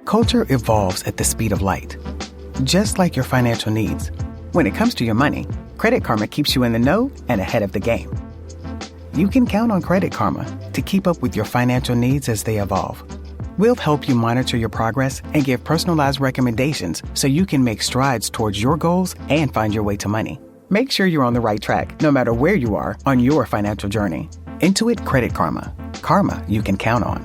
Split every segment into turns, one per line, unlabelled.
Culture evolves at the speed of light, just like your financial needs. When it comes to your money, Credit Karma keeps you in the know and ahead of the game. You can count on Credit Karma to keep up with your financial needs as they evolve. We'll help you monitor your progress and give personalized recommendations so you can make strides towards your goals and find your way to money. Make sure you're on the right track, no matter where you are on your financial journey. Intuit Credit Karma. Karma you can count on.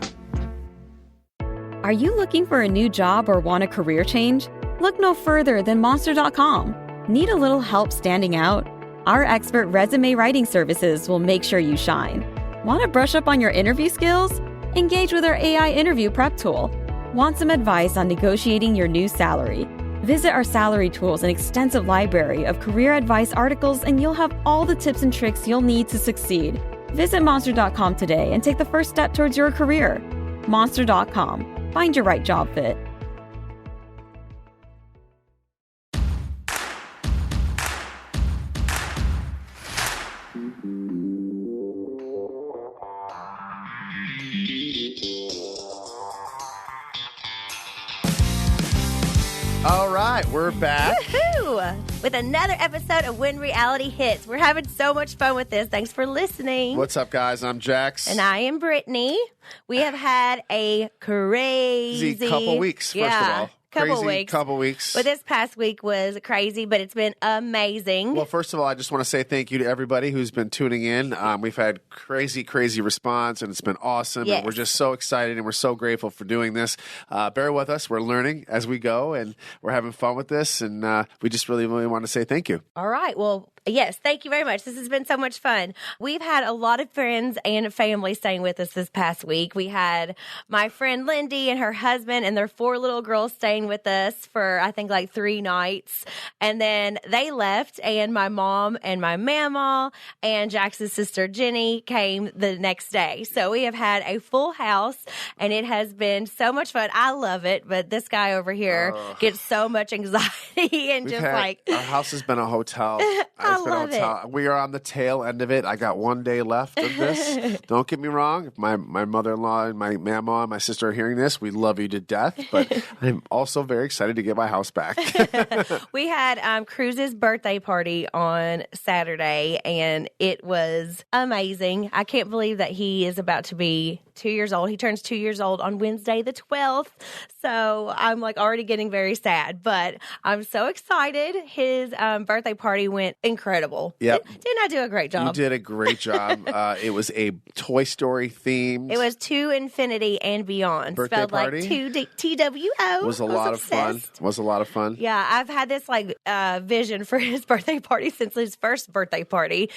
Are you looking for a new job or want a career change? Look no further than Monster.com. Need a little help standing out? Our expert resume writing services will make sure you shine. Want to brush up on your interview skills? Engage with our AI interview prep tool. Want some advice on negotiating your new salary? Visit our salary tools and extensive library of career advice articles, and you'll have all the tips and tricks you'll need to succeed. Visit Monster.com today and take the first step towards your career. Monster.com. Find your right job fit.
All right, we're back.
Woohoo! With another episode of When Reality Hits. We're having so much fun with this. Thanks for listening.
What's up, guys? I'm Jax.
And I am Brittany. We have had a crazy
couple weeks, first of all. Couple weeks.
But this past week was crazy, but it's been amazing.
Well, first of all, I just want to say thank you to everybody who's been tuning in. We've had crazy response, and it's been awesome.
Yes.
And we're just so excited, and we're so grateful for doing this. Bear with us. We're learning as we go, and we're having fun with this, and we just really want to say thank you.
All right. Well, yes, thank you very much. This has been so much fun. We've had a lot of friends and family staying with us this past week. We had my friend Lindy and her husband and their 4 little girls staying with us for, I think, like 3 nights. And then they left, and my mom and my mama and Jax's sister Jenny came the next day. So we have had a full house, and it has been so much fun. I love it, but this guy over here gets so much anxiety and
Our house has been a hotel.
I love it.
We are on the tail end of it. I got 1 day left of this. Don't get me wrong. If my mother-in-law and my mama and my sister are hearing this, we love you to death. But I'm also very excited to get my house back.
We had CRUZ's birthday party on Saturday, and it was amazing. I can't believe that he is about to be 2 years old. He turns 2 years old on Wednesday the 12th. So I'm like already getting very sad, but I'm so excited. His birthday party went incredible.
Yep.
Didn't I do a great job?
You did a great job. It was a Toy Story themed.
It was to infinity and beyond.
Birthday
Spelled
party?
like TWO.
Was a lot of fun. Was a lot of fun.
Yeah, I've had this like vision for his birthday party since his first birthday party.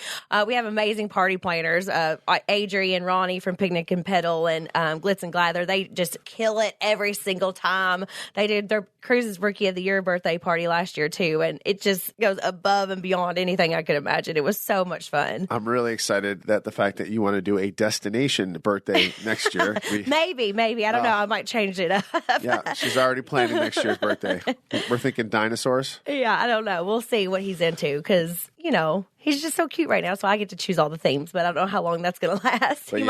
We have amazing party planners, Adri and Ronnie from Picnic and Pedal and Glitz and Glather. They just kill it every single time. They did their CRUZ's Rookie of the Year birthday party last year too, and it just goes above and beyond anything I could imagine. It was so much fun.
I'm really excited that the fact that you want to do a destination birthday next year.
Maybe. I don't know. I might change it up.
Yeah, she's already planning next year's birthday. We're thinking dinosaurs.
Yeah, I don't know. We'll see what he's into because, he's just so cute right now, so I get to choose all the themes, but I don't know how long that's going to last.
But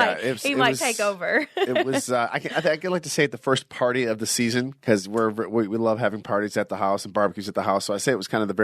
he might take over.
It was, I'd like to say, the first party of the season because we love having parties at the house and barbecues at the house. So I say it was kind of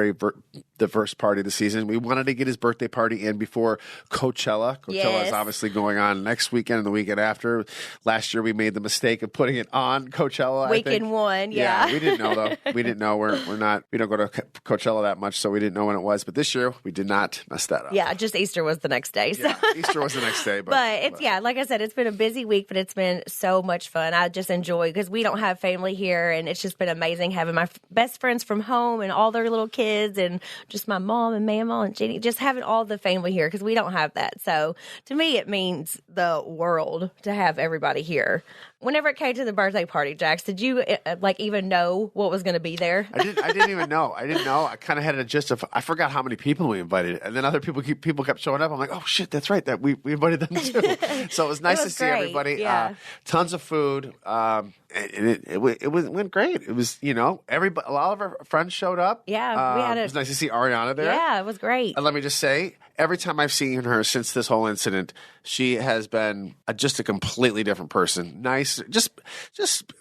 the first party of the season. We wanted to get his birthday party in before Coachella. Coachella is obviously going on next weekend and the weekend after. Last year we made the mistake of putting it on Coachella.
Weekend 1, yeah.
We didn't know though. We didn't know. We don't go to Coachella that much, so we didn't know when it was. But this year we did not mess that up.
Yeah, just Easter was the next day. So.
Yeah, Easter was the next day.
But it's, like I said, it's been a busy week, but it's been so much fun. I just enjoy because we don't have family here, and it's just been amazing having my best friends from home and all their little kids and just my mom and mama and Jenny, just having all the family here because we don't have that. So to me, it means the world to have everybody here. Whenever it came to the birthday party, Jax, did you even know what was going to be there?
I didn't even know. I didn't know. I kind of had a gist of. I forgot how many people we invited, and then other people kept showing up. I'm like, oh shit, that's right. That we invited them too. So it was nice to see everybody.
Yeah.
Tons of food. it went great. It was, a lot of our friends showed up.
Yeah,
it was nice to see Ariana there.
Yeah, it was great.
And let me just say, every time I've seen her since this whole incident, she has been just a completely different person. Nice, just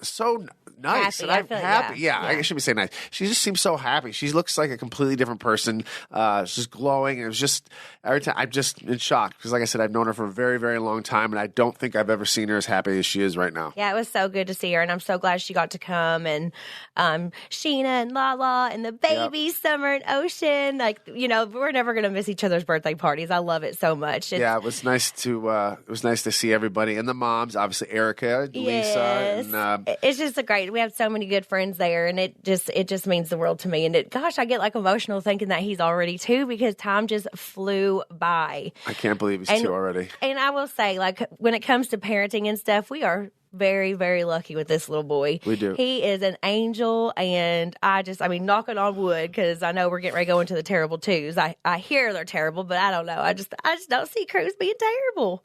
so nice.
Happy.
And I'm happy.
Yeah.
I shouldn't say nice. She just seems so happy. She looks like a completely different person. She's glowing. And it was just, every time, I'm just in shock. Because like I said, I've known her for a very, very long time. And I don't think I've ever seen her as happy as she is right now.
Yeah, it was so good to see her. And I'm so glad she got to come. And SCHEANA and Lala and the baby, Summer and Ocean. Like, we're never going to miss each other's birthday parties. I love it so much.
It was nice to see everybody. And the moms, obviously Erica, Lisa. And,
it's just great. We have so many good friends there, and it just means the world to me. And I get like emotional thinking that he's already 2 because time just flew by.
I can't believe he's 2 already.
And I will say, like, when it comes to parenting and stuff, we are very, very lucky with this little boy.
We do.
He is an angel, and knocking on wood, because I know we're getting ready to go into the terrible 2s. I hear they're terrible, but I don't know. I just don't see CRUZ being terrible.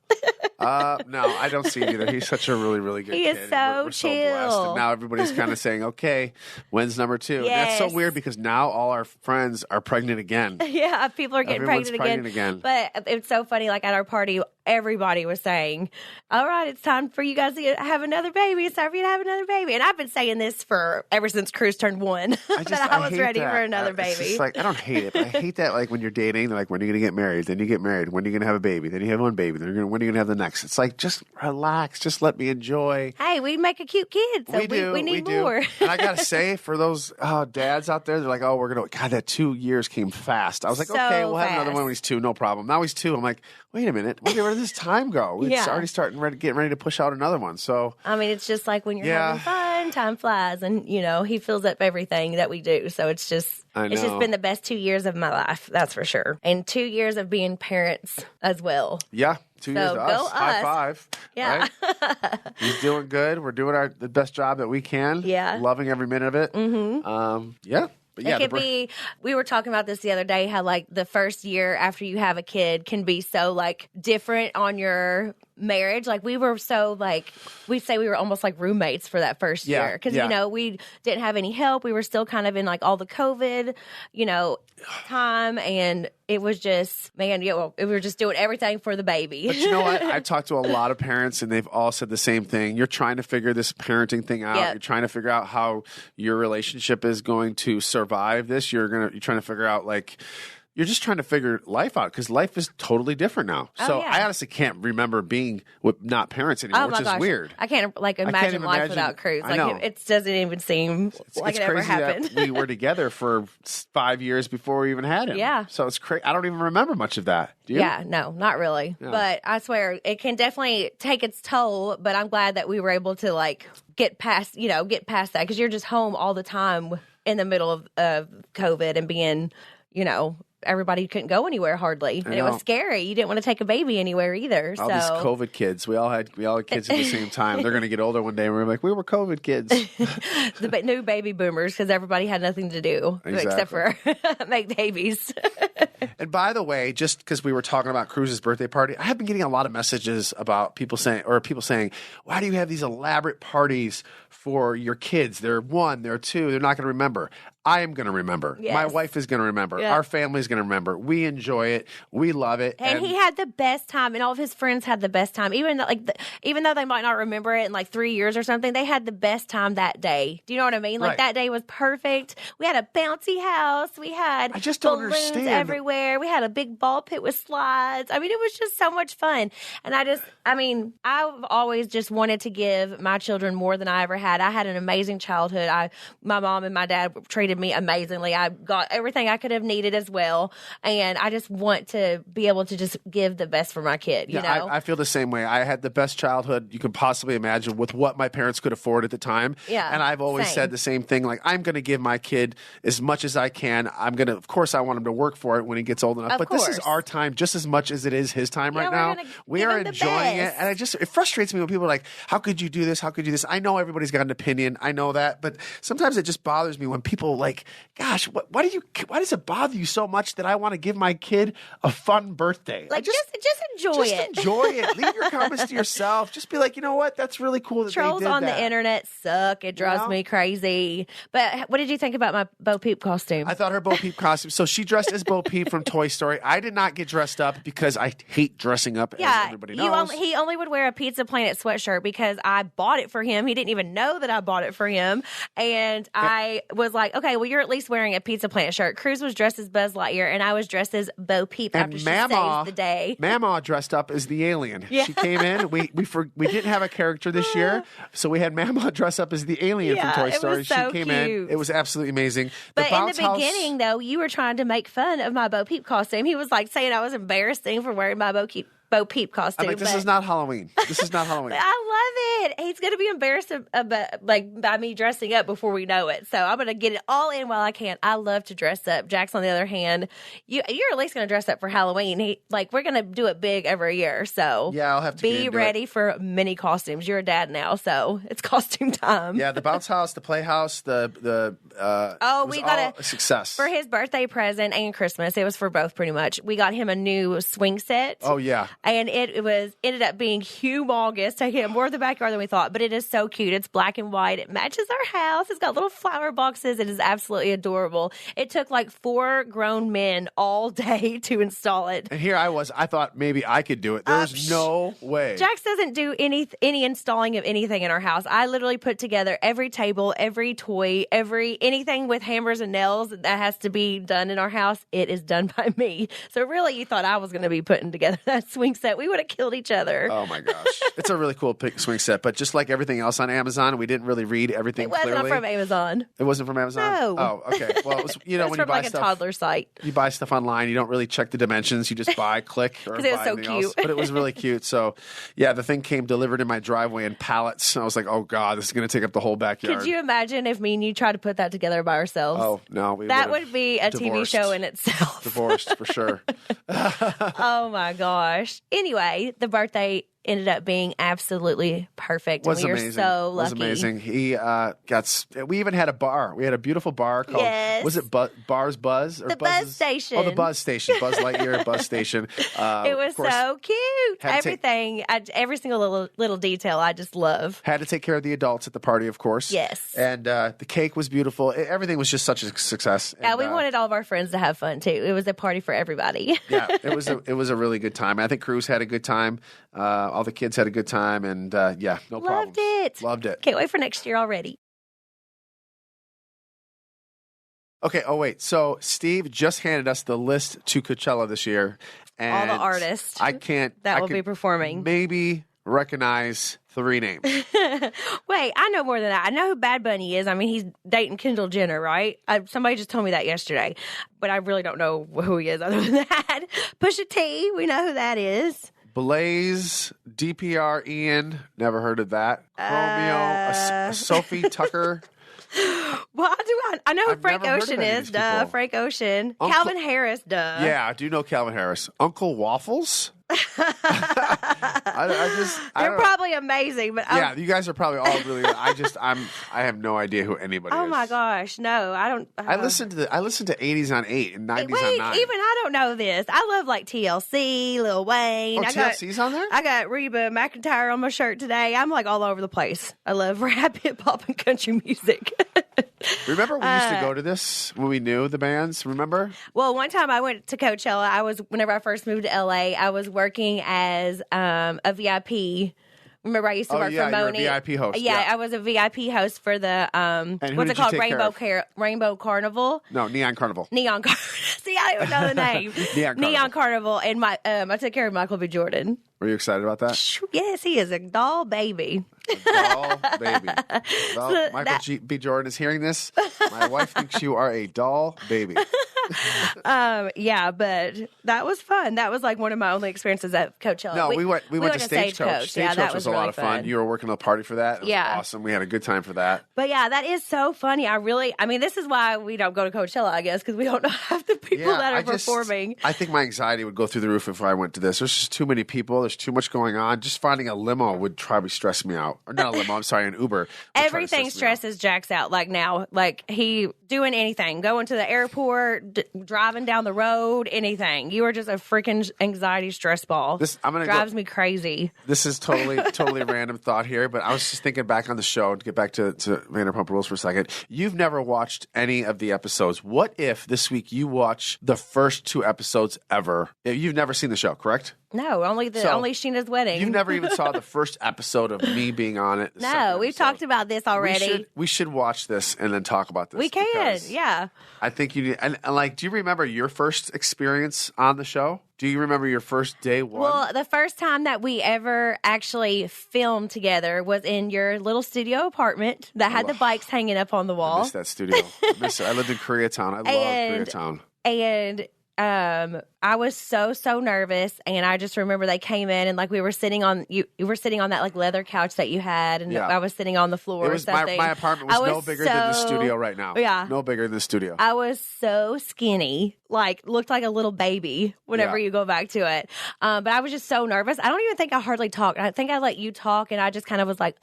No, I don't see it either. He's such a really, really good
kid. He is so
we're
chill.
So blessed. And now everybody's kind of saying, okay, when's number 2?
Yes.
And that's so weird because now all our friends are pregnant again.
Yeah, people are getting
Everyone's
pregnant again. But it's so funny, like at our party, everybody was saying, all right, it's time for you guys to have another baby. It's time for you to have another baby. And I've been saying this ever since CRUZ turned 1. that I was ready for another baby.
It's just like, I don't hate it, but I hate that, like, when you're dating, they're like, when are you going to get married? Then you get married. When are you going to have a baby? Then you have one baby. When are you going to have the next? It's like, just relax. Just let me enjoy.
Hey, we make a cute kid, so we need more.
And I got to say, for those dads out there, they're like, oh, God, that 2 years came fast. I was like,
So
okay, we'll have
fast.
another one when he's 2, no problem. Now he's 2. I'm like, wait a minute. Where did this time go? It's already getting ready to push out another one. So
it's just like when you're having fun, time flies, and he fills up everything that we do. So it's just been the best 2 years of my life, that's for sure, and 2 years of being parents as well.
Yeah, 2 years to us. High five.
Yeah,
right? He's doing good. We're doing the best job that we can.
Yeah,
loving every minute of it.
Mm-hmm.
Yeah. But yeah,
it could be, we were talking about this the other day, how like the first year after you have a kid can be so like different on your marriage. Like we were so like, we'd say we were almost like roommates for that first year. Because, we didn't have any help. We were still kind of in like all the COVID, time. And it was just, we were just doing everything for the baby.
But you know what? I've talked to a lot of parents and they've all said the same thing. You're trying to figure this parenting thing out. Yep. You're trying to figure out how your relationship is going to survive this. You're trying to figure out you're just trying to figure life out because life is totally different now. I honestly can't remember being with not parents anymore, which is weird.
I can't imagine life without CRUZ. It doesn't even seem like it ever happened.
That we were together for 5 years before we even had him. Yeah. So it's crazy. I don't even remember much of that. Do you?
Yeah, no, not really. Yeah. But I swear it can definitely take its toll. But I'm glad that we were able to get past that because you're just home all the time in the middle of COVID and being, everybody couldn't go anywhere hardly. And it was scary. You didn't want to take a baby anywhere either.
All these COVID kids. We all had kids at the same time. They're going to get older one day and we're like, we were COVID kids.
The new baby boomers because everybody had nothing to do except for make babies.
And by the way, just because we were talking about CRUZ's birthday party, I have been getting a lot of messages about people saying, why do you have these elaborate parties for your kids? They're 1, they're 2, they're not going to remember. I am going to remember. Yes. My wife is going to remember. Yeah. Our family is going to remember. We enjoy it. We love it.
And he had the best time, and all of his friends had the best time. Even though they might not remember it in 3 years or something, they had the best time that day. Do you know what I mean? That day was perfect. We had a bouncy house. We had balloons everywhere. We had a big ball pit with slides. I mean, it was just so much fun. And I've always just wanted to give my children more than I ever had. I had an amazing childhood. My mom and my dad treated me amazingly. I got everything I could have needed as well. And I just want to be able to just give the best for my kid, you know?
I feel the same way. I had the best childhood you could possibly imagine with what my parents could afford at the time. Yeah. And I've always said the same thing. I'm going to give my kid as much as I can. Of course, I want him to work for it when he gets old enough. But this is our time just as much as it is his time right now. We are enjoying it. And it frustrates me when people are like, how could you do this? How could you do this? I know everybody's got an opinion. I know that. But sometimes it just bothers me when people like, gosh, why does it bother you so much that I want to give my kid a fun birthday?
Like, just enjoy it.
Just enjoy it. Leave your comments to yourself. Just be like, you know what? That's really cool that
Trolls
they did
on
that.
the internet suck. It drives me crazy. But what did you think about my Bo Peep costume?
I thought her Bo Peep costume. So she dressed as Bo Peep from Toy Story. I did not get dressed up because I hate dressing up, as everybody knows.
He only would wear a Pizza Planet sweatshirt because I bought it for him. He didn't even know that I bought it for him. And I was like, okay, well, you're at least wearing a Pizza Planet shirt. Cruz was dressed as Buzz Lightyear, and I was dressed as Bo Peep after she saved the day.
Mama dressed up as the alien. Yeah. She came in. We didn't have a character this year, so we had Mama dress up as the alien from Toy Story.
Was so
she came
cute.
in. It was absolutely amazing.
But in the beginning, though, you were trying to make fun of my Bo Peep costume. He was like saying I was embarrassing for wearing my Bo Peep costume.
I'm like, this is not Halloween. This is not Halloween.
I love it. He's going to be embarrassed by me dressing up before we know it. So I'm going to get it all in while I can. I love to dress up. Jax, on the other hand, you're at least going to dress up for Halloween. We're going to do it big every year. So
yeah, I'll have to
be ready for many costumes. You're a dad now, so it's costume time.
Yeah, the bounce house, the playhouse, we got a success
for his birthday present and Christmas. It was for both, pretty much. We got him a new swing set.
Oh yeah.
And it ended up being humongous, taking up more of the backyard than we thought. But it is so cute. It's black and white. It matches our house. It's got little flower boxes. It is absolutely adorable. It took like 4 grown men all day to install it.
And here I was. I thought maybe I could do it. There was no way.
Jax doesn't do any installing of anything in our house. I literally put together every table, every toy, anything with hammers and nails that has to be done in our house. It is done by me. So really, you thought I was going to be putting together that swing set. We would have killed each other.
Oh my gosh. It's a really cool swing set, but just like everything else on Amazon, we didn't really read everything clearly.
It wasn't from Amazon.
It wasn't from Amazon?
No.
Oh, okay. Well, it was, when you buy
like
stuff.
A toddler site.
You buy stuff online, you don't really check the dimensions. You just buy, click, or buy
it was so
anything
cute.
else. But it was really cute. So, yeah, the thing came delivered in my driveway in pallets. And I was like, oh, God, this is going to take up the whole backyard.
Could you imagine if me and you tried to put that together by ourselves?
Oh, no.
That would be a TV show in itself.
Divorced, for sure.
Oh, my gosh. Anyway, the birthday ended up being absolutely perfect.
Was
and we
amazing.
Are so lucky.
Was amazing. He we even had a bar. We had a beautiful bar called, was it Bars Buzz? Or
the Buzz Station.
Oh, the Buzz Station. Buzz Lightyear Buzz Station.
It was so cute. Everything, every single little detail I just love.
Had to take care of the adults at the party, of course.
Yes.
And the cake was beautiful. Everything was just such a success.
Yeah,
and,
we wanted all of our friends to have fun, too. It was a party for everybody.
Yeah, it was a really good time. I think Cruz had a good time. All the kids had a good time, and no problems. Loved it.
Can't wait for next year already.
Okay, oh wait. So Steve just handed us the list to Coachella this year. And
all the artists
I can't
will be performing.
Maybe recognize 3 names.
Wait, I know more than that. I know who Bad Bunny is. I mean, he's dating Kendall Jenner, right? Somebody just told me that yesterday, but I really don't know who he is other than that. Pusha T, we know who that is.
Blaze, DPR Ian, never heard of that. Romeo, Sophie Tucker.
Well, I know who Frank Ocean is. Duh, Frank Ocean. Calvin Harris, duh.
Yeah, I do know Calvin Harris. Uncle Waffles?
They're probably amazing, but
yeah, you guys are probably all really. I have no idea who anybody is.
Oh my gosh, no, I don't.
I listened to 80s on 8 and 90s on 9.
Even I don't know this. I love like TLC, Lil Wayne.
TLC's on there.
I got Reba McEntire on my shirt today. I'm like all over the place. I love rap, hip hop, and country music.
Remember we used to go to this when we knew the bands? Remember?
Well, one time I went to Coachella. Whenever I first moved to LA, I was working as a VIP. Remember, I used to work for Moni.
You were a VIP host.
Yeah, I was a VIP host for the what's it called? Rainbow Carnival.
No, Neon Carnival.
Neon Carnival. See, I don't even know the name. Neon Carnival, and I took care of Michael B. Jordan.
Were you excited about that?
Yes, he is a doll baby.
Doll baby. Well, Michael B. Jordan is hearing this. My wife thinks you are a doll baby.
Yeah, but that was fun. That was like one of my only experiences at Coachella.
No, we went to Stagecoach. Stagecoach was a lot of fun. You were working a party for that. It was awesome. We had a good time for that.
But yeah, that is so funny. I mean, this is why we don't go to Coachella, I guess, because we don't know half the people that are performing.
I think my anxiety would go through the roof if I went to this. There's just too many people. There's too much going on. Just finding a limo would probably stress me out. Or not a limo, I'm sorry, an Uber.
Everything stresses Jax out. Like now, like he doing anything, going to the airport, driving down the road, anything. You are just a freaking anxiety stress ball. Drives me crazy.
This is totally a random thought here, but I was just thinking back on the show, to get back to Vanderpump Rules for a second. You've never watched any of the episodes. What if this week you watch the first 2 episodes ever? You've never seen the show, correct?
No, only SCHEANA's wedding.
You never even saw the first episode of me being on it.
No, we've talked about this already.
We should watch this and then talk about this.
We can, yeah.
I think you need, and like, do you remember your first experience on the show? Do you remember your first day one?
Well, the first time that we ever actually filmed together was in your little studio apartment that had the bikes hanging up on the wall.
I miss that studio. I lived in Koreatown. I love Koreatown.
And I was so nervous, and I just remember they came in and like we were sitting on you were sitting on that like leather couch that you had, and I was sitting on the floor.
It was my apartment was no bigger than the studio right now.
Yeah,
no bigger than the studio.
I was so skinny, like looked like a little baby whenever you go back to it. But I was just so nervous. I don't even think I hardly talked. I think I let you talk, and I just kind of was like,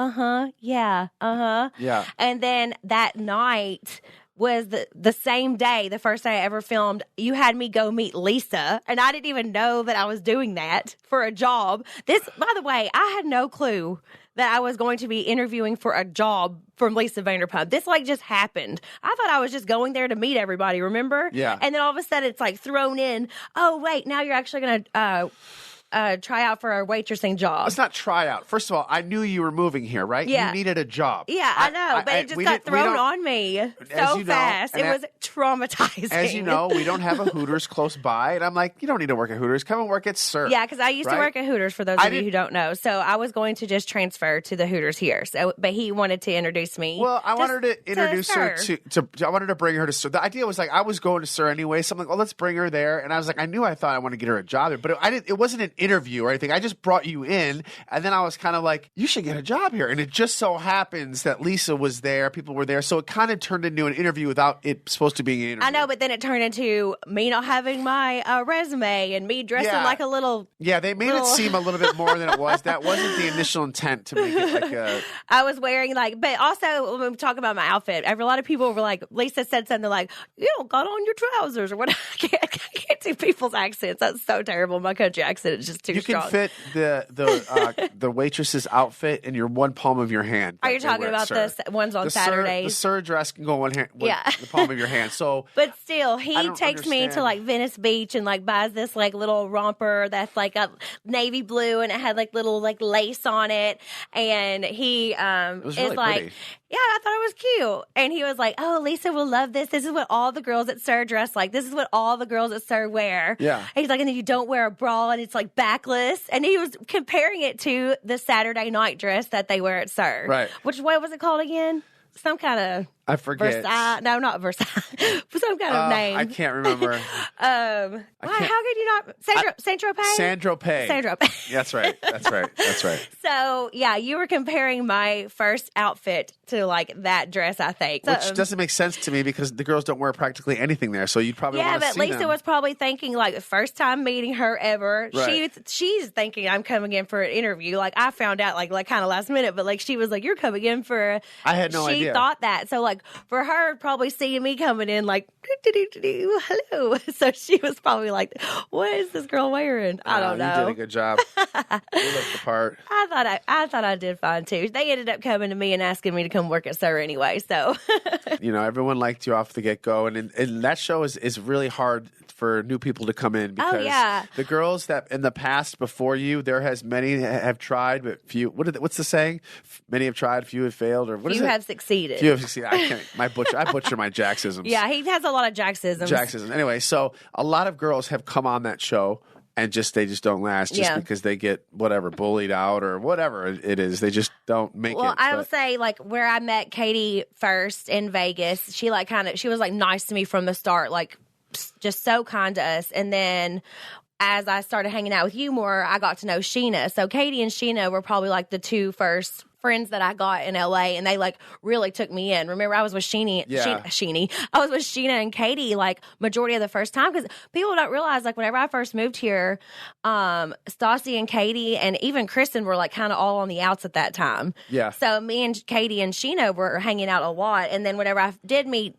yeah. And then that night was the same day, the first day I ever filmed, you had me go meet Lisa, and I didn't even know that I was doing that for a job. This, by the way, I had no clue that I was going to be interviewing for a job from Lisa Vanderpump. This like just happened. I thought I was just going there to meet everybody, remember?
Yeah.
And then all of a sudden it's like thrown in, oh wait, now you're actually going to try out for a waitressing job.
It's not try out. First of all, I knew you were moving here, right?
Yeah.
You needed a job.
Yeah, I know, but it just got thrown on me so fast. It was traumatizing.
As you know, we don't have a Hooters close by, and I'm like, you don't need to work at Hooters. Come and work at Sir.
Yeah, because I used to work at Hooters, for those of you who don't know. So I was going to just transfer to the Hooters here. So, but he wanted to introduce me.
Well, I wanted to introduce her to I wanted to bring her to Sir. The idea was like, I was going to Sir anyway, so I'm like, well, let's bring her there. And I was like, I thought I wanted to get her a job there, but it wasn't an interview or anything. I just brought you in, and then I was kind of like, you should get a job here. And it just so happens that Lisa was there, people were there, so it kind of turned into an interview without it supposed to be an interview.
I know, but then it turned into me not having my resume and me dressing like a little...
Yeah, they made it seem a little bit more than it was. That wasn't the initial intent to make it like a...
I was wearing but also when we talk about my outfit, a lot of people were like, Lisa said something like, you don't got on your trousers or whatever. I can't do people's accents. That's so terrible. My country accent is just too strong.
You can fit the waitress's outfit in your one palm of your hand.
Are you talking about the ones on Saturdays?
The Sir dress can go one hand, the palm of your hand. So,
but still, he takes me to like Venice Beach and like buys this like little romper that's like a navy blue and it had like little like lace on it, and he
it was really
like.
Pretty.
Yeah, I thought it was cute. And he was like, oh, Lisa will love this. This is what all the girls at Sir dress like. This is what all the girls at Sir wear.
Yeah.
And he's like, and then you don't wear a bra and it's like backless. And he was comparing it to the Saturday night dress that they wear at Sir.
Right.
What was it called again? Some kind of...
I forget.
Versailles. No, not Versailles. Some kind of name.
I can't remember.
How could you not? Saint-Tropez?
Saint-Tropez.
Saint-Tropez.
That's right.
So, yeah, you were comparing my first outfit to, like, that dress, I think.
Which doesn't make sense to me because the girls don't wear practically anything there, so you'd probably want to see them.
Yeah, but Lisa was probably thinking, like, the first time meeting her ever,
right.
she's thinking I'm coming in for an interview. Like, I found out, like kind of last minute, but, like, she was like, you're coming in for
I had no idea.
She thought that. So, like, for her probably seeing me coming in like hello, so she was probably like, what is this girl wearing? I don't know.
You did a good job. You looked the part.
I thought I did fine too. They ended up coming to me and asking me to come work at Sir anyway, so
everyone liked you off the get-go, and that show is really hard for new people to come in because the girls that in the past before you, many have tried, but few. What's the saying? Many have tried, few have failed, or what is it?
Few have succeeded.
Few have succeeded. I butcher my Jaxisms.
Yeah, he has a lot of Jaxisms.
Anyway, so a lot of girls have come on that show and they just don't last because they get bullied out or whatever it is. They just don't make it.
Well, I would say like where I met Katie first in Vegas, she was like nice to me from the start. Like just so kind to us. And then as I started hanging out with you more, I got to know SCHEANA. So Katie and SCHEANA were probably like the two first friends that I got in LA, and they like really took me in. Remember, I was with Sheenie. I was with SCHEANA and Katie like majority of the first time, because people don't realize like whenever I first moved here, Stassi and Katie and even Kristen were like kind of all on the outs at that time.
Yeah.
So me and Katie and SCHEANA were hanging out a lot, and then whenever I did meet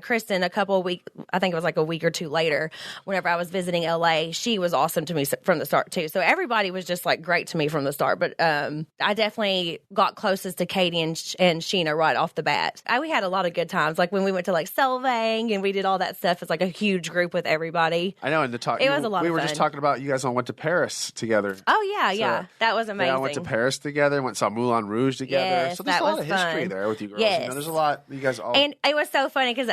Kristen a couple of weeks, I think it was like a week or two later, whenever I was visiting LA, she was awesome to me from the start too. So everybody was just like great to me from the start. But I definitely got closest to Katie and SCHEANA right off the bat. We had a lot of good times. Like when we went to like Selvang and we did all that stuff. It's like a huge group with everybody.
I know. And it
was a lot of fun.
We were just talking about you guys all went to Paris together.
Oh yeah. That was amazing.
Yeah, I went to Paris together. Went and saw Moulin Rouge together.
Yes,
so there's a lot of history there with you girls.
Yes.
You know, there's a lot. You guys all.
And it was so funny because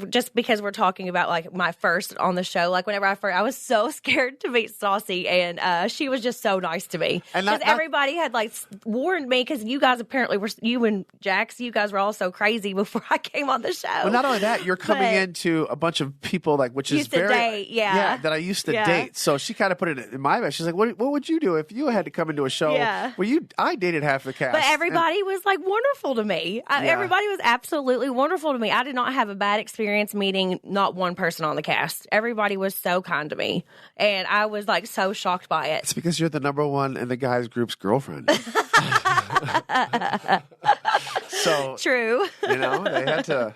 just because we're talking about like my first on the show, like whenever I was so scared to meet Stassi, and she was just so nice to me. Because everybody had like warned me, because you guys apparently were, you and Jax, you guys were all so crazy before I came on the show.
Well, not only that, you're coming into a bunch of people like, which is very
date,
that I used to date. So she kind of put it in my mind. She's like, what would you do if you had to come into a show where I dated half the cast?
But everybody was like wonderful to me. Everybody was absolutely wonderful to me. I did not have a bad experience meeting not one person on the cast. Everybody was so kind to me, and I was like so shocked by it.
It's because you're the number one in the guys group's girlfriend. So
true.
You know, they had to.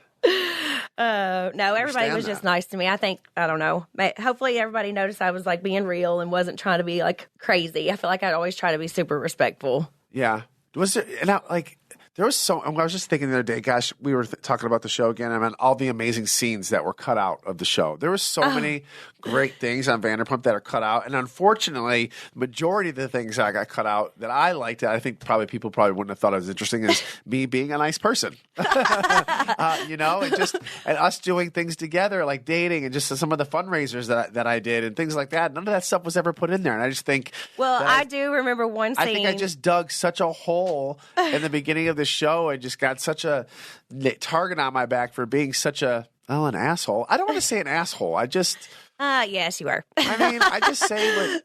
No, everybody was just nice to me. I think, I don't know. Hopefully everybody noticed I was like being real and wasn't trying to be like crazy. I feel like I'd always try to be super respectful.
Yeah. Was there, and there was I was just thinking the other day, gosh, we were talking about the show again. I mean, all the amazing scenes that were cut out of the show. There were so many great things on Vanderpump that are cut out. And unfortunately, the majority of the things that got cut out that I liked, I think people wouldn't have thought it was interesting, is me being a nice person. You know, and us doing things together, like dating and just some of the fundraisers that I did and things like that. None of that stuff was ever put in there. And I just think.
Well, I do remember one scene.
I think I just dug such a hole in the beginning of the show and just got such a target on my back for being such an asshole. I don't want to say an asshole. I just.
Yes, you are.
I mean, I just say what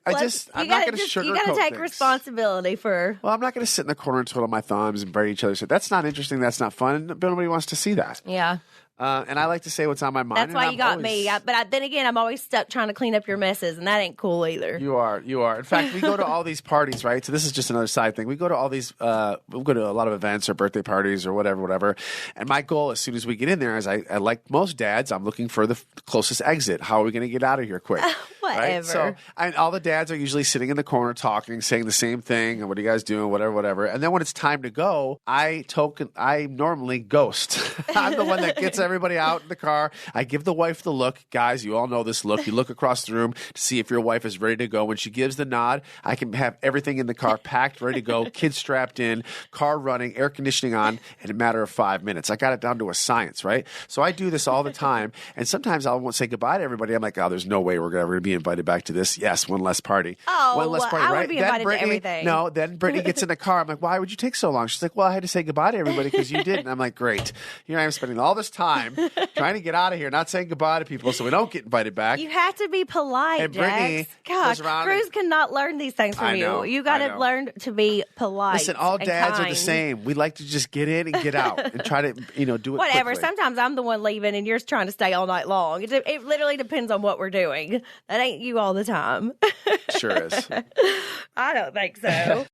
I'm not going to sugarcoat
You got to take
things.
Responsibility for.
Well, I'm not going to sit in the corner and twiddle my thumbs and braid each other's hair. That's not interesting. That's not fun. Nobody wants to see that.
Yeah.
And I like to say what's on my mind.
That's why you got me. But then again, I'm always stuck trying to clean up your messes, and that ain't cool either.
You are. In fact, we go to all these parties, right? So this is just another side thing. We go to all these, we go to a lot of events or birthday parties or whatever. And my goal, as soon as we get in there, is I like most dads, I'm looking for the closest exit. How are we going to get out of here quick?
Whatever.
Right? So all the dads are usually sitting in the corner talking, saying the same thing. And what are you guys doing? Whatever. And then when it's time to go, I normally ghost. I'm the one that gets everybody out in the car. I give the wife the look. Guys, you all know this look. You look across the room to see if your wife is ready to go. When she gives the nod, I can have everything in the car packed, ready to go, kids strapped in, car running, air conditioning on in a matter of 5 minutes. I got it down to a science, right? So I do this all the time. And sometimes I won't say goodbye to everybody. I'm like, there's no way we're ever going to be invited back to this. Yes, one less party.
One less party, I would be invited to everything.
No, then Brittany gets in the car. I'm like, why would you take so long? She's like, well, I had to say goodbye to everybody because you did. And I'm like, great. Here I am spending all this time trying to get out of here, not saying goodbye to people so we don't get invited back.
You have to be polite,
and Brittany
Jax. Gosh, CRUZ cannot learn these things from you. You got to learn to be polite.
Listen, all dads are the same. We like to just get in and get out and try to, do it
whatever.
quickly.
Sometimes I'm the one leaving and you're trying to stay all night long. It literally depends on what we're doing. That ain't you all the time.
Sure is.
I don't think so.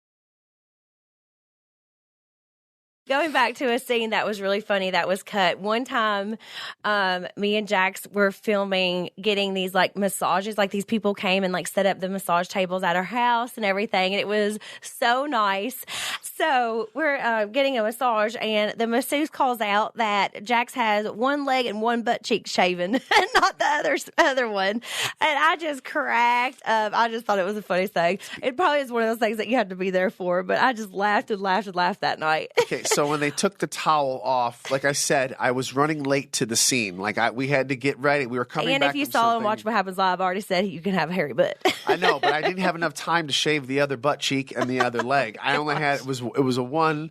Going back to a scene that was really funny that was cut. One time, me and Jax were filming getting these like massages. Like these people came and like set up the massage tables at our house and everything. And it was so nice. So we're getting a massage and the masseuse calls out that Jax has one leg and one butt cheek shaven and not the other one. And I just cracked up. I just thought it was the funniest thing. It probably is one of those things that you have to be there for, but I just laughed and laughed and laughed that night.
Okay, So when they took the towel off, like I said, I was running late to the scene. Like we had to get ready. We were coming back.
And if you saw and watch What Happens Live, I already said you can have a hairy butt.
I know, but I didn't have enough time to shave the other butt cheek and the other leg. I only had it was a one.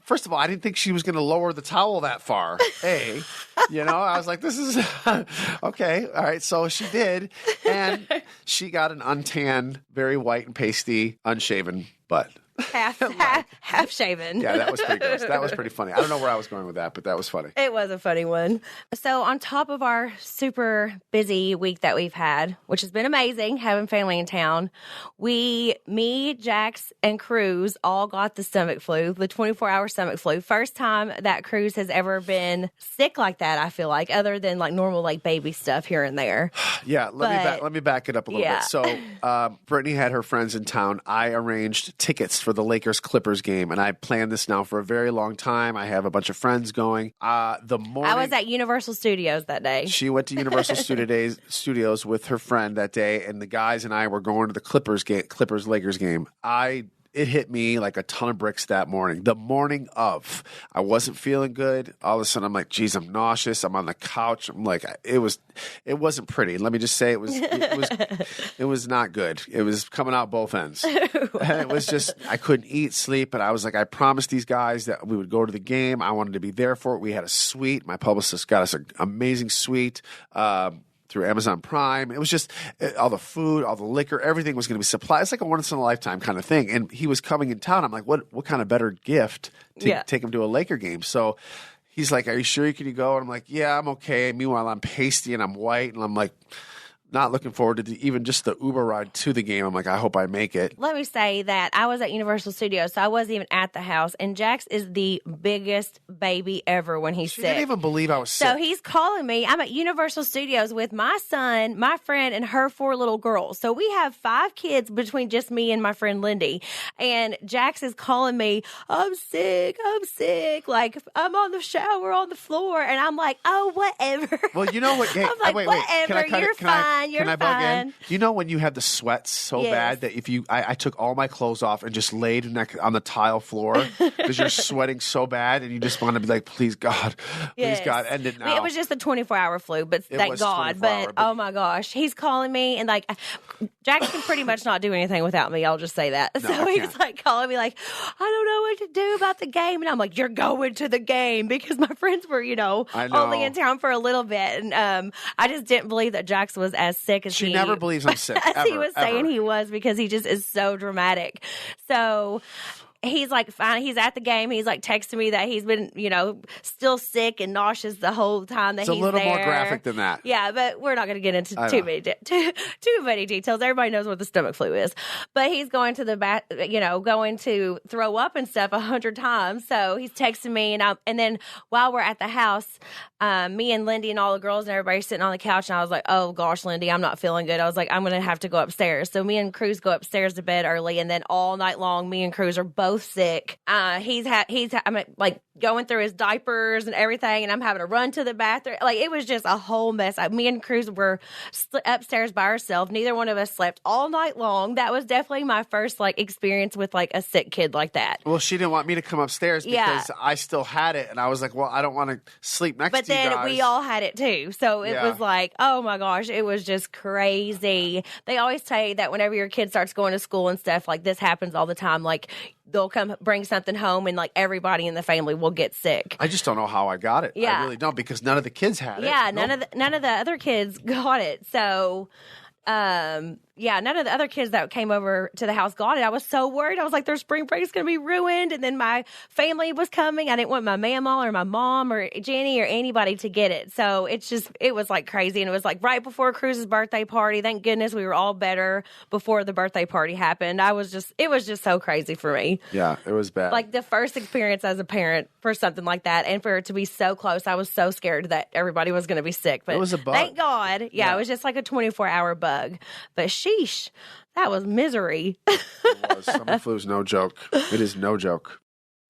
First of all, I didn't think she was going to lower the towel that far. I was like, this is okay. All right, so she did, and she got an untanned, very white and pasty, unshaven butt.
Half shaven.
Yeah, that was pretty gross. That was pretty funny. I don't know where I was going with that, but that was funny.
It was a funny one. So on top of our super busy week that we've had, which has been amazing, having family in town, me, Jax, and Cruz all got the stomach flu, the 24-hour stomach flu. First time that Cruz has ever been sick like that, I feel like, other than like normal like baby stuff here and there.
Yeah, let me back it up a little bit. So Brittany had her friends in town. I arranged tickets for the Lakers-Clippers game, and I planned this now for a very long time. I have a bunch of friends going. I was
at Universal Studios that day.
She went to Universal Studios with her friend that day, and the guys and I were going to the Clippers-Lakers game. It hit me like a ton of bricks that morning. The morning of, I wasn't feeling good. All of a sudden, I'm like, geez, I'm nauseous. I'm on the couch. I'm like, it wasn't pretty. Let me just say it was not good. It was coming out both ends. And it was just, I couldn't eat, sleep. And I was like, I promised these guys that we would go to the game. I wanted to be there for it. We had a suite. My publicist got us an amazing suite. Through Amazon Prime. It was just all the food, all the liquor, everything was going to be supplied. It's like a once-in-a-lifetime kind of thing. And he was coming in town. I'm like, what kind of better gift to take him to a Laker game? So he's like, are you sure can you go? And I'm like, yeah, I'm okay. Meanwhile, I'm pasty and I'm white. And I'm like, not looking forward to even just the Uber ride to the game. I'm like, I hope I make it.
Let me say that I was at Universal Studios, so I wasn't even at the house. And Jax is the biggest baby ever when he's sick.
She didn't even believe I was sick.
So he's calling me. I'm at Universal Studios with my son, my friend, and her 4 little girls. So we have 5 kids between just me and my friend Lindy. And Jax is calling me, I'm sick. Like, I'm on the shower on the floor. And I'm like, oh, whatever.
Well, you know what? Hey,
I'm like,
wait.
whatever. You're fine.
Can I bug in? You know when you have the sweats so bad that if I took all my clothes off and just laid on the tile floor because you're sweating so bad and you just want to be like, please God, end it now.
It was just a 24-hour flu, but thank God. But oh my gosh, he's calling me and like Jax can pretty much not do anything without me. I'll just say that.
No,
so he's like calling me like, I don't know what to do about the game, and I'm like, you're going to the game because my friends were only in town for a little bit, and I just didn't believe that Jax was as sick as
she never believes I'm sick.
As he was saying he was, because he just is so dramatic. So he's like, fine. He's at the game. He's like texting me that he's been, still sick and nauseous the whole time that he's there.
It's a little more graphic than that.
Yeah, but we're not going to get into too many details. Everybody knows what the stomach flu is. But he's going to the bath, going to throw up and stuff 100 times. So he's texting me, and then while we're at the house, me and Lindy and all the girls and everybody sitting on the couch, and I was like, oh gosh, Lindy, I'm not feeling good. I was like, I'm going to have to go upstairs. So me and Cruz go upstairs to bed early, and then all night long, me and Cruz are both sick. I'm like going through his diapers and everything, and I'm having to run to the bathroom. Like, it was just a whole mess. Me and Cruz were upstairs by ourselves. Neither one of us slept all night long. That was definitely my first experience with a sick kid like that.
Well, she didn't want me to come upstairs because I still had it, and I was like, well, I don't want to sleep next to you guys.
But then we all had it too. So it was like, oh my gosh, it was just crazy. They always say that whenever your kid starts going to school and stuff, like this happens all the time. Like, they'll come bring something home, and everybody in the family will get sick.
I just don't know how I got it.
Yeah.
I really don't, because none of the kids had it.
Yeah, none of the other kids got it. So none of the other kids that came over to the house got it. I was so worried. I was like, their spring break is going to be ruined. And then my family was coming. I didn't want my mama or my mom or Jenny or anybody to get it. So it was crazy. And it was right before Cruz's birthday party. Thank goodness we were all better before the birthday party happened. It was just so crazy for me.
Yeah, it was bad.
The first experience as a parent for something like that, and for it to be so close, I was so scared that everybody was going to be sick. But
it was a bug.
Thank God. Yeah, it was just like a 24-hour bug. But sheesh, that was misery.
It was. Summer flu is no joke. It is no joke.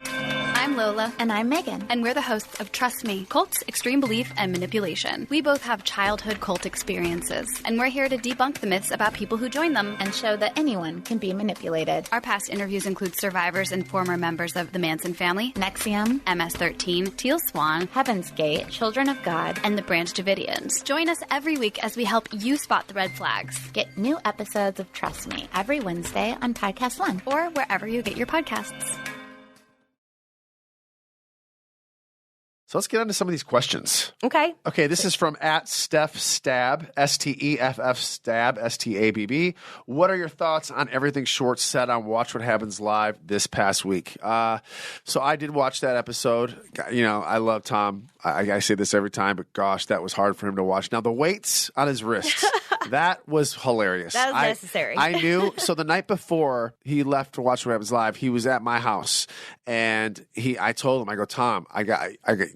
I'm I'm Lola.
And I'm Megan.
And we're the hosts of Trust Me, Cults, Extreme Belief, and Manipulation. We both have childhood cult experiences, and we're here to debunk the myths about people who join them
And show that anyone can be manipulated.
Our past interviews include survivors and former members of the Manson family,
NXIVM,
MS-13, Teal Swan,
Heaven's Gate, Children of God,
and the Branch Davidians. Join us every week as we help you spot the red flags.
Get new episodes of Trust Me every Wednesday on PodcastOne.
Or wherever you get your podcasts.
So let's get into some of these questions.
Okay.
Okay, this is from @StephStab, STEFF Stab, STABB. What are your thoughts on everything Schwartz said on Watch What Happens Live this past week? So I did watch that episode. You know, I love Tom. I say this every time, but gosh, that was hard for him to watch. Now, the weights on his wrists, that was hilarious.
That was necessary.
I knew. So the night before he left to Watch What Happens Live, he was at my house, and I told him, I go, Tom, I got,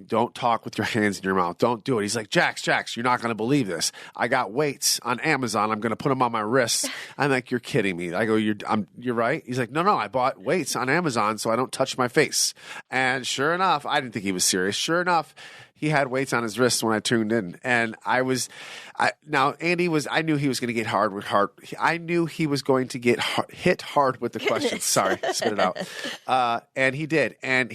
don't talk with your hands in your mouth. Don't do it. He's like, Jax, you're not going to believe this. I got weights on Amazon. I'm going to put them on my wrists. I'm like, you're kidding me. I go, you're right. He's like, no, I bought weights on Amazon so I don't touch my face. And sure enough, I didn't think he was serious. Sure enough, he had weights on his wrists when I tuned in. And I knew he was going to get hard. I knew he was going to get hit hard with the questions. Sorry, spit it out. And he did. And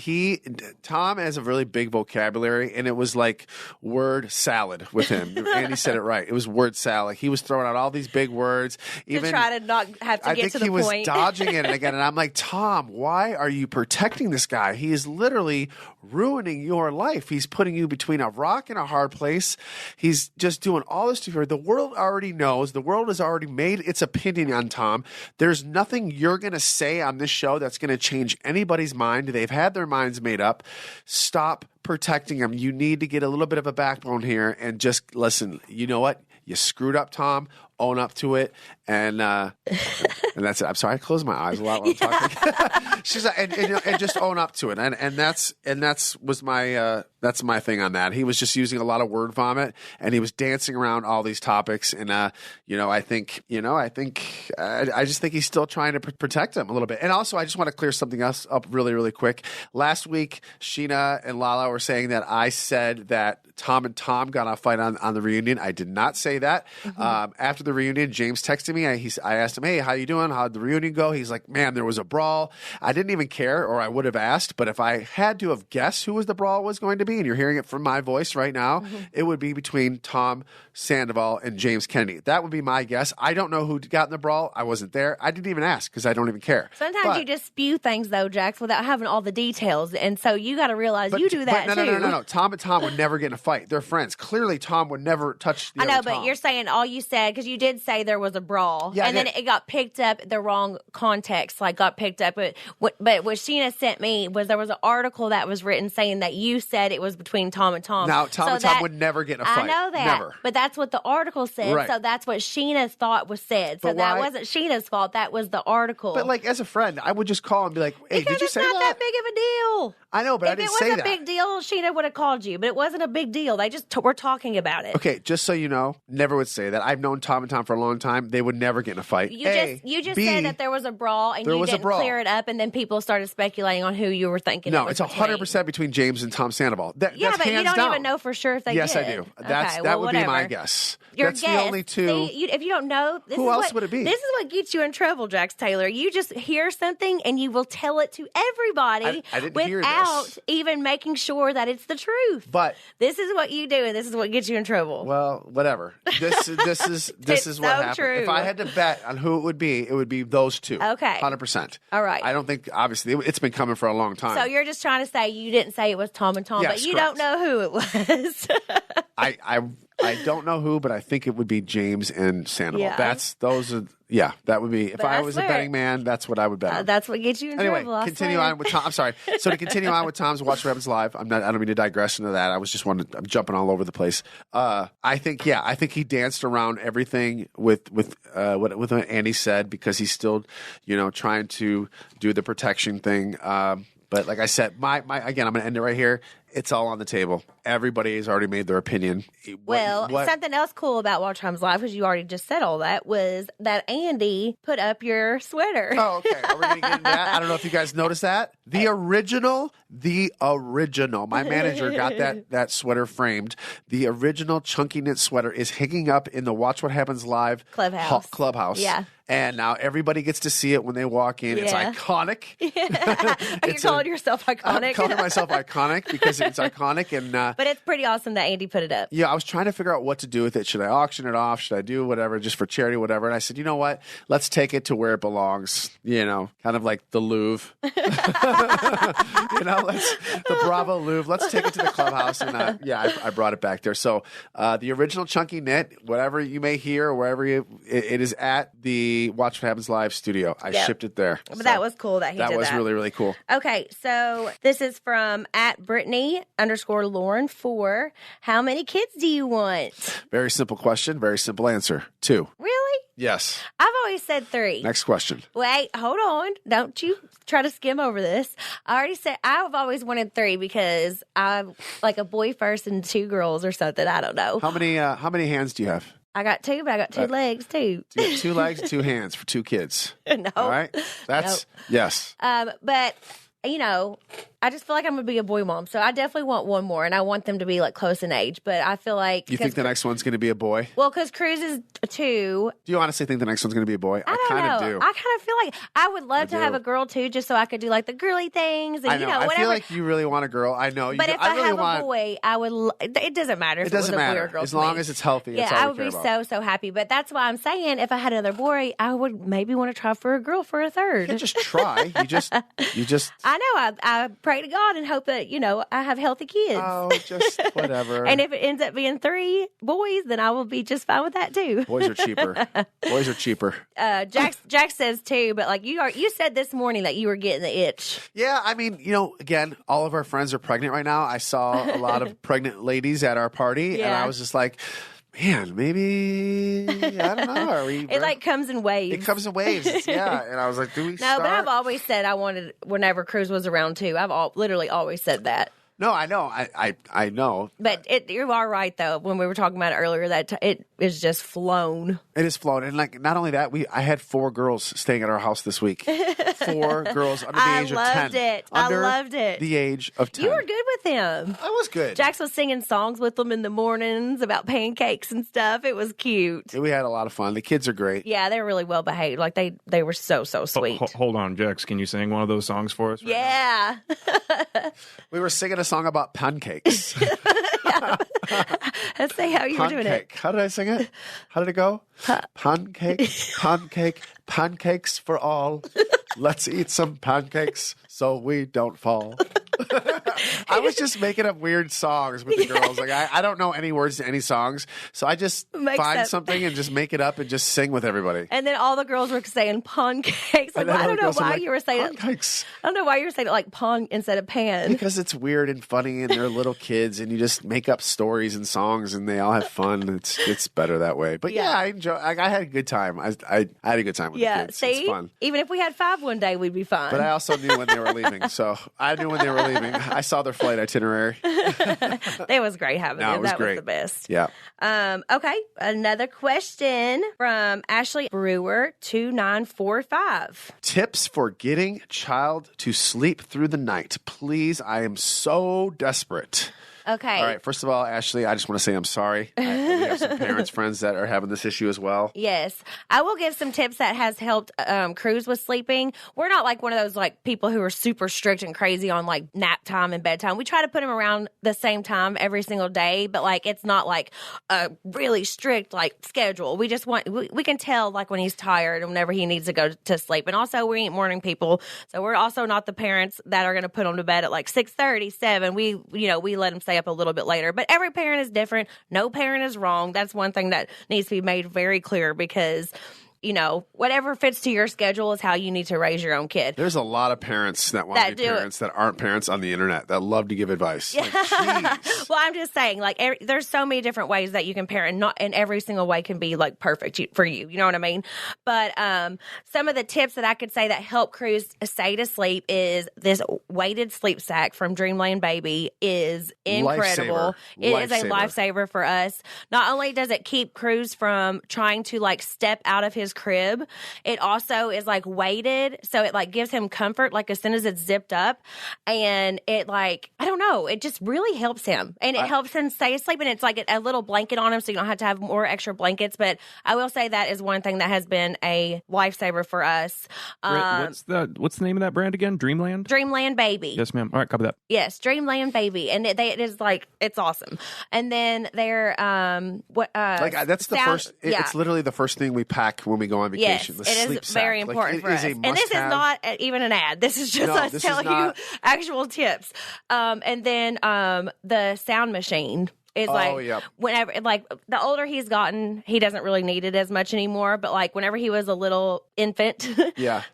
Tom has a really big vocabulary, and it was like word salad with him. Andy said it right. It was word salad. He was throwing out all these big words.
To try to not have to get to the point.
I think he was dodging it again. And I'm like, Tom, why are you protecting this guy? He is literally ruining your life. He's putting you between a rock and a hard place. He's just doing all this to you. The world already knows. The world has already made its opinion on Tom. There's nothing you're going to say on this show that's going to change anybody's mind. They've had their minds made up. Stop protecting him. You need to get a little bit of a backbone here and just listen. You know what? You screwed up, Tom. Own up to it, and that's it. I'm sorry, I closed my eyes a lot while I'm talking. She's like, and just own up to it, and that's my thing on that. He was just using a lot of word vomit, and he was dancing around all these topics, and I just think he's still trying to protect him a little bit. And also, I just want to clear something else up really, really quick. Last week, SCHEANA and Lala were saying that I said that Tom and Tom got a fight on the reunion. I did not say that. Mm-hmm. After the reunion, James texted me. I asked him, hey, how you doing? How'd the reunion go? He's like, man, there was a brawl. I didn't even care, or I would have asked. But if I had to have guessed who the brawl was going to be, and you're hearing it from my voice right now, it would be between Tom Sandoval and James Kennedy. That would be my guess. I don't know who got in the brawl. I wasn't there. I didn't even ask because I don't even care.
Sometimes you just spew things, though, Jax, without having all the details. And so you got to realize you do that, too.
No. Tom and Tom would never get in a fight. They're friends. Clearly, Tom would never touch the other
I know, but
Tom.
you're saying all you said, because you did say there was a brawl.
Yeah,
and then it got picked up the wrong context, got picked up. But what SCHEANA sent me was there was an article that was written saying that you said it was between Tom and Tom.
Now, Tom and Tom would never get in a fight.
I know that.
Never.
But that's what the article said.
Right.
So that's what SCHEANA's thought was said. So that wasn't SCHEANA's fault. That was the article.
But as a friend, I would just call and be like, hey, did you say that?
It's not that big of a deal.
I know, but I didn't say that.
If it was a big deal, SCHEANA would have called you. But it wasn't a big deal. They just were talking about it.
Okay, just so you know, never would say that. I've known Tom and Tom for a long time. They would never get in a fight.
You just said that there was a brawl and you didn't clear it up, and then people started speculating on who you were thinking.
No, it's 100% between James and Tom Sandoval. That's
but you don't even know for sure if they did.
Yes, I do. That would be my guess. That's the only two.
See, if you don't know,
who else would it be?
This is what gets you in trouble, Jax Taylor. You just hear something and you will tell it to everybody
I didn't
without even making sure that it's the truth.
But
this is what you do, and this is what gets you in trouble.
Well, whatever. This is what happened.
True.
If I had to bet on who it would be those two.
Okay.
100%.
All right.
I don't think, obviously, it's been coming for a long time.
So you're just trying to say you didn't say it was Tom and Tom,
yes,
but you
correct.
don't know who it was.
I don't know who, but I think it would be James and Sandoval.
Yeah.
That would be, if I was a betting man, that's what I would bet on.
That's what gets you in trouble.
Anyway, continue on with Tom. I'm sorry. So to continue on with Tom's Watch What Happens Live, I don't mean to digress into that. I'm jumping all over the place. I think he danced around everything with what Andy said, because he's still, trying to do the protection thing. But like I said, again, I'm going to end it right here. It's all on the table. everybody has already made their opinion.
Something else cool about Watch Times Live, because you already just said all that, was that Andy put up your sweater.
Oh, okay. Are we going to get into that? I don't know if you guys noticed that. The original. My manager got that sweater framed. The original chunky knit sweater is hanging up in the Watch What Happens Live clubhouse.
Yeah.
And now everybody gets to see it when they walk in. It's iconic.
You're calling yourself iconic.
I'm calling myself iconic because it's iconic. And
but it's pretty awesome that Andy put it up.
Yeah, I was trying to figure out what to do with it. Should I auction it off? Should I do whatever just for charity, whatever? And I said, you know what? Let's take it to where it belongs. Kind of like the Louvre. The Bravo Louvre. Let's take it to the clubhouse. And I brought it back there. So the original chunky knit, whatever you may hear, wherever it is at the Watch What Happens Live studio. I shipped it there.
But that was cool that he did that.
That was really, really cool.
Okay, so this is from @Brittany_Lauren 4. How many kids do you want?
Very simple question. Very simple answer. 2.
Really?
Yes.
I've always said 3.
Next question.
Wait, hold on. Don't you try to skim over this. I already said I've always wanted 3 because I'm like a boy first and 2 girls or something. I don't know.
How many hands do you have?
I got 2, but I got 2 legs too.
2 legs, 2 hands for 2 kids.
No.
All right. That's yes.
But I just feel like I'm going to be a boy mom. So I definitely want 1 more, and I want them to be like close in age. But I feel like...
You think the next one's going to be a boy?
Well, because CRUZ is 2.
Do you honestly think the next one's going to be a boy?
I kind of do. I kind of feel like I would love to have a girl too, just so I could do like the girly things and
I know.
whatever.
I feel like you really want a girl. I know.
But if I have a boy, I would... It doesn't matter if it was a boy or a girl.
As long as it's healthy.
Yeah, I would be so happy. But that's why I'm saying if I had another boy, I would maybe want to try for a girl for a 3rd.
You can't just try. You just...
I know. I pray to God and hope that, I have healthy kids.
Oh, just whatever.
And if it ends up being 3 boys, then I will be just fine with that too.
Boys are cheaper.
Jax says 2, but like you said this morning that you were getting the itch.
Yeah, I mean, again, all of our friends are pregnant right now. I saw a lot of pregnant ladies at our party, and I was just like, man, maybe, I don't know.
It like comes in waves.
It comes in waves. And I was like, do we
start? No, but I've always said I wanted, whenever CRUZ was around too, I've literally always said that.
No, I know. I know.
But you are right, though, when we were talking about it earlier, that it is just flown.
It is flown. And, like, not only that, I had 4 girls staying at our house this week. 4 girls under the age of 10.
I loved it.
The age of 10.
You were good with them.
I was good.
Jax was singing songs with them in the mornings about pancakes and stuff. It was cute.
We had a lot of fun. The kids are great.
Yeah, they're really well behaved. Like, they were so sweet.
Hold on, Jax. Can you sing one of those songs for us?
Yeah.
We were singing a song about pancakes.
Let's see how you were doing it.
How did I sing it? How did it go? Pancakes for all. Let's eat some pancakes so we don't fall. I was just making up weird songs with the girls. Like I don't know any words to any songs, so I just find something and just make it up and just sing with everybody.
And then all the girls were saying pancakes. Like, I don't know why you were saying
pancakes.
I don't know why you were saying it like pon instead of pan.
Because it's weird and funny, and they're little kids, and you just make up stories and songs, and they all have fun. It's better that way. But yeah, I enjoy. I had a good time. I had a good time with the kids.
See,
it's fun.
Even if we had 5 one day, we'd be fine.
But I also knew when they were leaving, so I knew when they were leaving. I saw their flight itinerary.
It was great having them. That was the best.
Yeah.
Okay. Another question from Ashley Brewer 2945.
Tips for getting child to sleep through the night. Please, I am so desperate.
Okay.
All right. First of all, Ashley, I just want to say I'm sorry. We have some parents, friends that are having this issue as well.
Yes. I will give some tips that has helped CRUZ with sleeping. We're not like one of those like people who are super strict and crazy on like nap time and bedtime. We try to put him around the same time every single day, but like it's not like a really strict like schedule. We just want, we can tell like when he's tired and whenever he needs to go to sleep. And also we ain't morning people. So we're also not the parents that are going to put him to bed at like 6:30, 7. We let him stay up a little bit later, but every parent is different. No parent is wrong. That's one thing that needs to be made very clear because whatever fits to your schedule is how you need to raise your own kid.
There's a lot of parents that want to be parents that aren't parents on the internet that love to give advice. Like,
well, I'm just saying, like, there's so many different ways that you can parent, and every single way can be like perfect for you. You know what I mean? But some of the tips that I could say that help Cruz stay to sleep is this weighted sleep sack from Dreamland Baby is incredible. It is a lifesaver for us. Not only does it keep Cruz from trying to like step out of his crib, it also is like weighted, so it like gives him comfort like as soon as it's zipped up, and it like, I don't know, it just really helps him, and it helps him stay asleep, and it's like a little blanket on him so you don't have to have more extra blankets. But I will say that is one thing that has been a lifesaver for us.
What's the name of that brand again? Dreamland
Baby.
Yes, ma'am. All right, copy that.
Yes, Dreamland Baby, and it is like, it's awesome. And then they're
that's the first. It's literally the first thing we pack when we go on vacation.
Yes, it is very important for us. And this is not even an ad. This is just us telling you actual tips. And then the sound machine is whenever, like, the older he's gotten, he doesn't really need it as much anymore. But like whenever he was a little infant,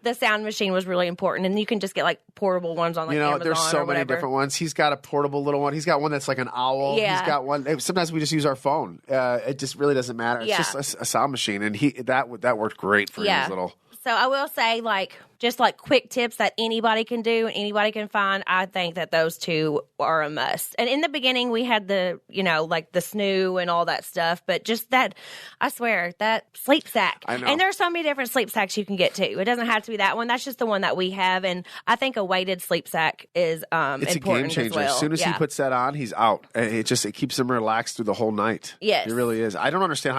the sound machine was really important. And you can just get like portable ones on like Amazon
there's so
or
many
whatever.
different ones. He's got a portable little one. He's got one that's like an owl.
Yeah.
He's got one. Sometimes we just use our phone. It just really doesn't matter. It's just a sound machine, and that worked great for his little.
So I will say, like, just like quick tips that anybody can do and anybody can find, I think that those two are a must. And in the beginning, we had the snoo and all that stuff, but just that, I swear, that sleep sack.
I know.
And there's so many different sleep sacks you can get too. It doesn't have to be that one. That's just the one that we have. And I think a weighted sleep sack is
it's
important
a game changer.
as well.
As soon as he puts that on, he's out. It keeps him relaxed through the whole night.
Yes.
It really is. I don't understand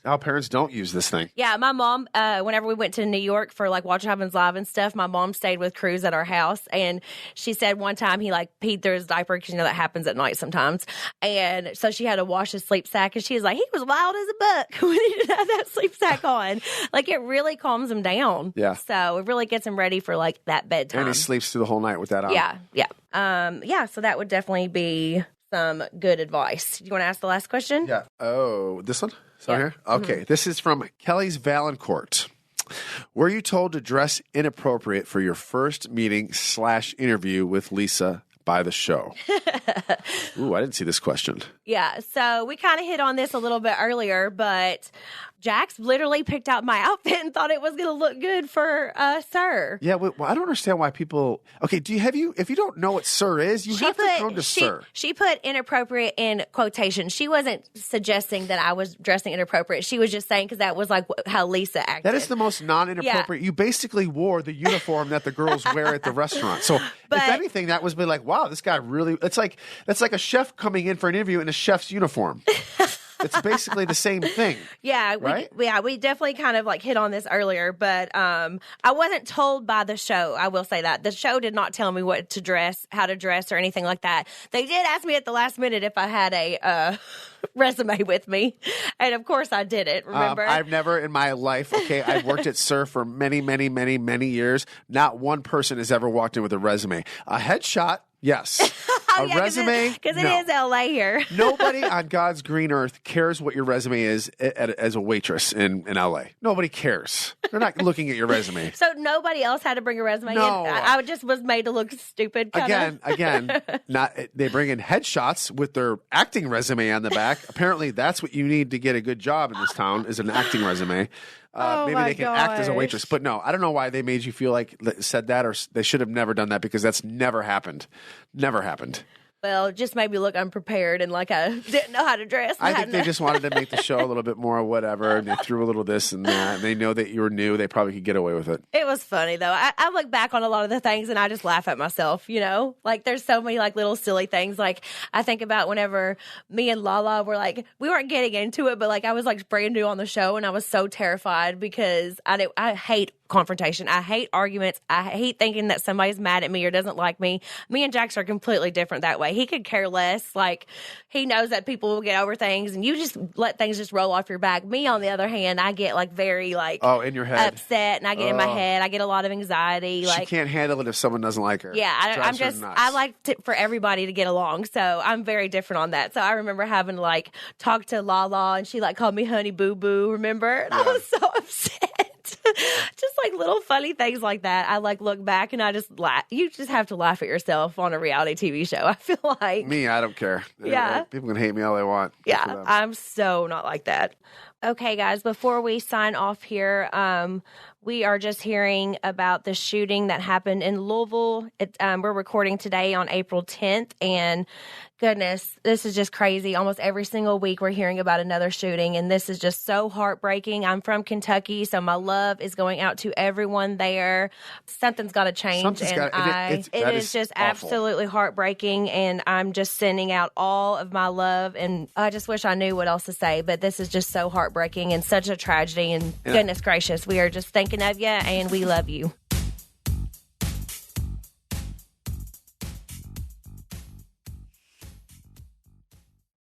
how parents don't use this thing.
Yeah, my mom, whenever we went to New York for like Watch What Happens Live and stuff, my mom stayed with Cruz at our house, and she said one time he like peed through his diaper, because that happens at night sometimes, and so she had to wash his sleep sack, and she was like, he was wild as a buck when he didn't have that sleep sack on. Like, it really calms him down.
Yeah.
So it really gets him ready for like that bedtime.
And he sleeps through the whole night with that on.
Yeah. So that would definitely be some good advice. You want to ask the last question?
Yeah. Oh, this one? Here? Okay. This is from Kelly's Valancourt. Were you told to dress inappropriate for your first meeting / interview with Lisa by the show? Ooh, I didn't see this question.
Yeah, so we kind of hit on this a little bit earlier, but Jax literally picked out my outfit and thought it was going to look good for Sir.
Yeah, well, I don't understand why people. Okay, if you don't know what Sir is, you have to come to Sir.
She put inappropriate in quotation. She wasn't suggesting that I was dressing inappropriate. She was just saying, because that was like how Lisa acted.
That is the most non-inappropriate. Yeah. You basically wore the uniform that the girls wear at the restaurant. So if anything, that was be like, wow, this guy really. That's like a chef coming in for an interview in a chef's uniform. It's basically the same thing. Yeah,
right? We definitely kind of like hit on this earlier, but I wasn't told by the show. I will say that the show did not tell me what to dress, how to dress, or anything like that. They did ask me at the last minute if I had a resume with me, and of course I didn't. Remember,
I've never in my life. Okay, I've worked at Sir for many, many, many, many years. Not one person has ever walked in with a resume, a headshot. Yes. A resume?
Because it is LA here.
Nobody on God's green earth cares what your resume is as a waitress in LA. Nobody cares. They're not looking at your resume.
So nobody else had to bring a resume in? I just was made to look stupid.
Again, they bring in headshots with their acting resume on the back. Apparently, that's what you need to get a good job in this town, is an acting resume. Maybe they can act as a waitress. But no, I don't know why they made you feel like said that, or they should have never done that, because that's never happened. Never happened.
Well, it just made me look unprepared and like I didn't know how to dress.
I think they just wanted to make the show a little bit more whatever, and they threw a little this and that, and they know that you were new. They probably could get away with it.
It was funny, though. I look back on a lot of the things, and I just laugh at myself, Like, there's so many, like, little silly things. Like, I think about whenever me and Lala were, like, we weren't getting into it, but, like, I was, like, brand new on the show, and I was so terrified because I hate confrontation. I hate arguments. I hate thinking that somebody's mad at me or doesn't like me. Me and Jax are completely different that way. He could care less. Like, he knows that people will get over things, and you just let things just roll off your back. Me, on the other hand, I get like very like
in your head
upset, and I get in my head. I get a lot of anxiety.
She can't handle it if someone doesn't like her.
Yeah, I like for everybody to get along. So I'm very different on that. So I remember having to like talk to Lala, and she like called me Honey Boo Boo. Remember? And I was so upset. Just like little funny things like that. I like look back and I just laugh. You just have to laugh at yourself on a reality TV show. I feel like
Me, I don't care.
Yeah.
People can hate me all they want. Good for
yeah,
them.
I'm so not like that. Okay, guys, before we sign off here, we are just hearing about the shooting that happened in Louisville. We're recording today on April 10th, and goodness, this is just crazy. Almost every single week we're hearing about another shooting, and this is just so heartbreaking. I'm from Kentucky, so my love is going out to everyone there. Something's got to change, it is just
awful.
absolutely heartbreaking, and I'm just sending out all of my love, and I just wish I knew what else to say, but this is just so heartbreaking and such a tragedy, and goodness gracious, we are just thinking of you, and we love you.